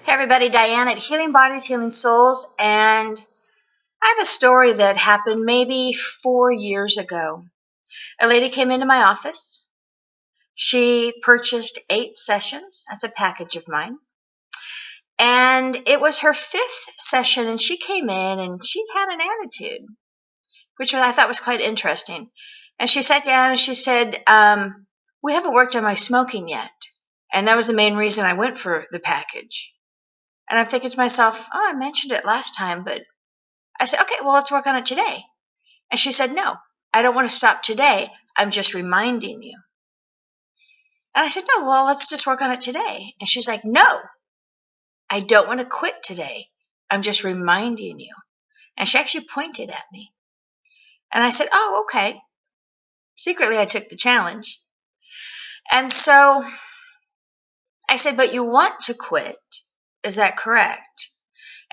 Hey everybody, Diane at Healing Bodies, Healing Souls, and I have a story that happened maybe 4 years ago. A lady came into my office. She purchased 8 sessions. That's a package of mine. And it was her 5th session, and she came in and she had an attitude, which I thought was quite interesting. And she sat down and she said, we haven't worked on my smoking yet. And that was the main reason I went for the package. And I'm thinking to myself, oh, I mentioned it last time, but I said, okay, well, let's work on it today. And she said, no, I don't want to stop today. I'm just reminding you. And I said, no, well, let's just work on it today. And she's like, no, I don't want to quit today. I'm just reminding you. And she actually pointed at me. And I said, oh, okay. Secretly, I took the challenge. And so I said, but you want to quit. Is that correct?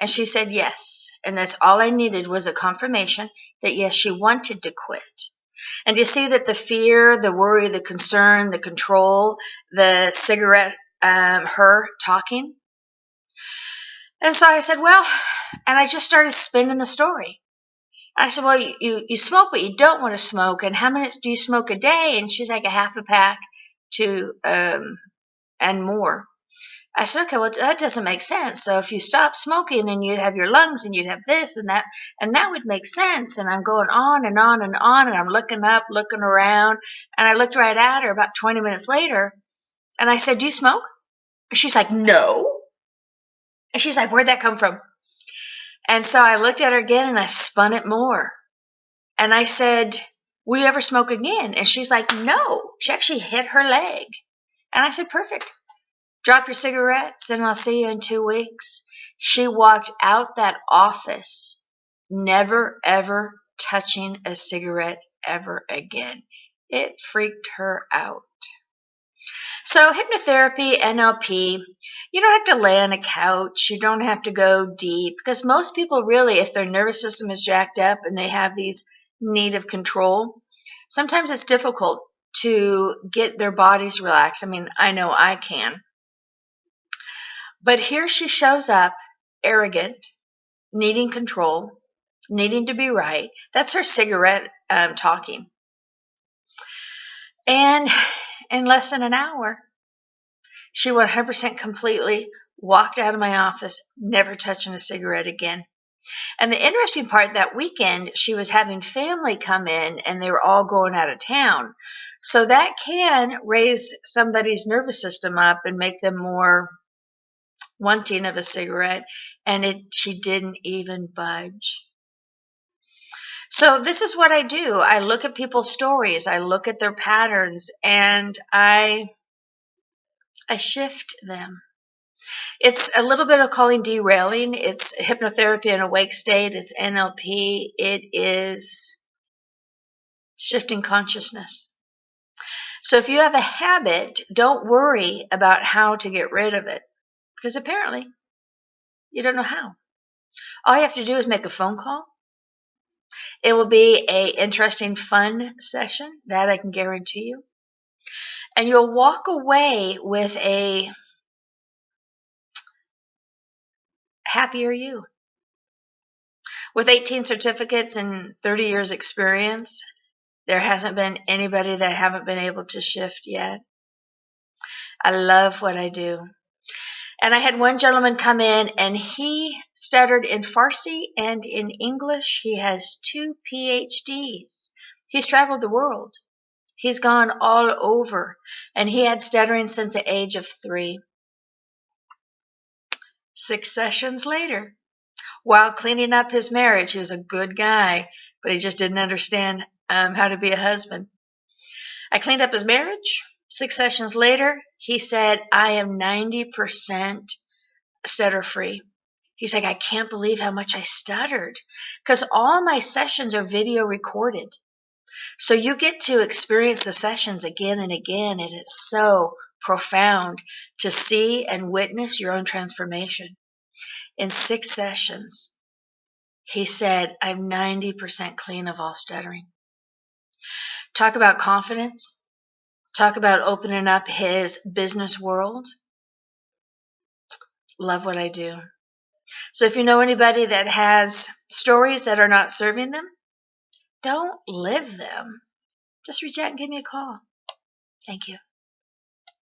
And she said, yes. And that's all I needed was a confirmation that, yes, she wanted to quit. And you see that the fear, the worry, the concern, the control, the cigarette, her talking. And so I said, well, and I just started spinning the story. I said, well, you smoke, but you don't want to smoke. And how many do you smoke a day? And she's like a half a pack to, and more. I said, okay, well, that doesn't make sense. So if you stop smoking and you'd have your lungs and you'd have this and that would make sense. And I'm going on and on and on, and I'm looking up, looking around. And I looked right at her about 20 minutes later, and I said, do you smoke? And she's like, no. And she's like, where'd that come from? And so I looked at her again and I spun it more. And I said, will you ever smoke again? And she's like, no. She actually hit her leg. And I said, perfect. Drop your cigarettes and I'll see you in 2 weeks. She walked out that office, never, ever touching a cigarette ever again. It freaked her out. So hypnotherapy, NLP, you don't have to lay on a couch. You don't have to go deep, because most people really, if their nervous system is jacked up and they have these need of control, sometimes it's difficult to get their bodies relaxed. I mean, I know I can. But here she shows up, arrogant, needing control, needing to be right. That's her cigarette talking. And in less than an hour, she 100% completely walked out of my office, never touching a cigarette again. And the interesting part, that weekend, she was having family come in and they were all going out of town. So that can raise somebody's nervous system up and make them more wanting of a cigarette, and she didn't even budge. So this is what I do. I look at people's stories, I look at their patterns, and I shift them. It's a little bit of calling derailing. It's hypnotherapy in awake state. It's NLP. It is shifting consciousness. So if you have a habit, don't worry about how to get rid of it, because apparently you don't know how. All you have to do is make a phone call. It will be an interesting, fun session, that I can guarantee you. And you'll walk away with a happier you. With 18 certificates and 30 years experience, there hasn't been anybody that I haven't been able to shift yet. I love what I do. And I had one gentleman come in and he stuttered in Farsi and in English. He has 2 PhDs. He's traveled the world. He's gone all over, and he had stuttering since the age of 3. 6 sessions later, while cleaning up his marriage, he was a good guy, but he just didn't understand how to be a husband. I cleaned up his marriage. 6 sessions later, he said, I am 90% stutter free. He's like, I can't believe how much I stuttered, because all my sessions are video recorded. So you get to experience the sessions again and again, and it's so profound to see and witness your own transformation. In 6 sessions, he said, I'm 90% clean of all stuttering. Talk about confidence. Talk about opening up his business world. love what I do. So if you know anybody that has stories that are not serving them, don't live them. Just reach out and give me a call. Thank you.